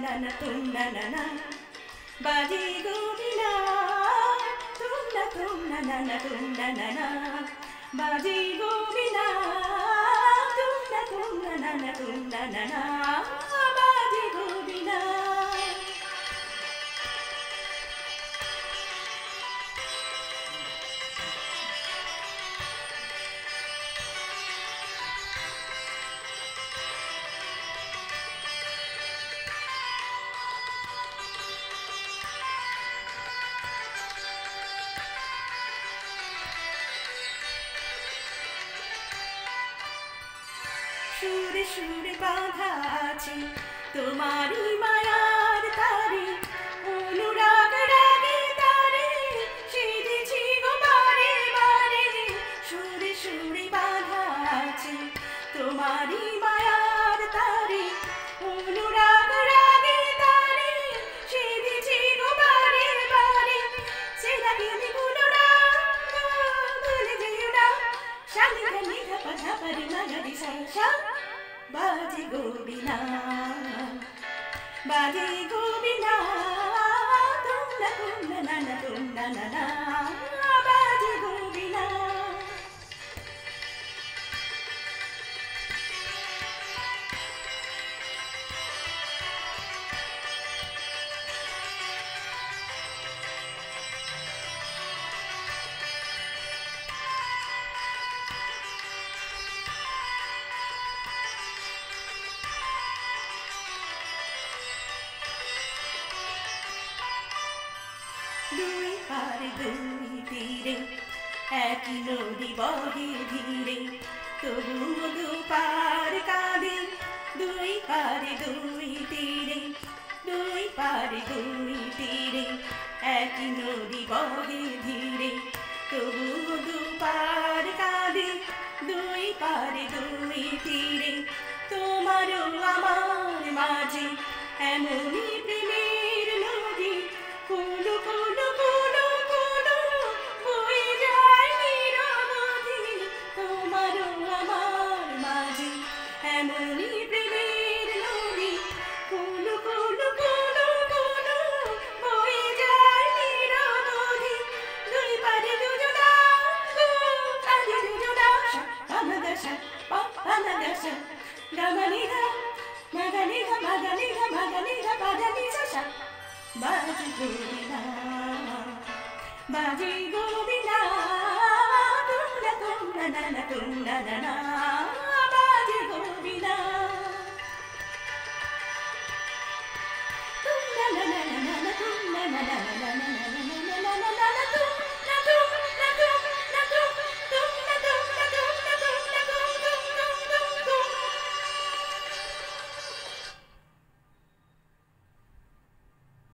na na tum na na na baji govina tum na na na tum na na na baji govina tum na na tum na na na baji govina সুরে সুরে বাঁধা আছে তোমারই মায়ার তারে অনুরাগ রাগে তারে সেজেছি গো বারে বারে সুরে সুরে বাঁধা আছে তোমারই মায়ার তারে অনুরাগ রাগে তারে সেজেছি গো বারে বারে সে রাগিনী গুণরাগ ভুলে যেও না শানি ধানি Dhapa ধাপারে মাগারি সাইসা baji govina tum na na na tum na na na baji govina দুই পারে দুই তীরে একই নদী বহে ধীরে তবুও দুপার কাঁদে দুই পারে দুই তীরে দুই পারে দুই তীরে একই নদী বহে ধীরে তবুও দুপার কাঁদে দুই পারে দুই তীরে তোমারও আমার মাঝে এমনই প্রেমের নদী কুলু কুলু কুলু কুলু বয়ে যায় নিরবধি তোমারও আমার মাঝে এমনই প্রেমের নদী কুলু কুলু কুলু কুলু বয়ে যায় নিরবধি দুই পারে দুজনা কাঁদে দুজনা পামাগাসা পামাগাসা গামানিধা মাগানিধা মাগানিধা মাগানিধা পাদানিসা baji govina tum na na na tum na na na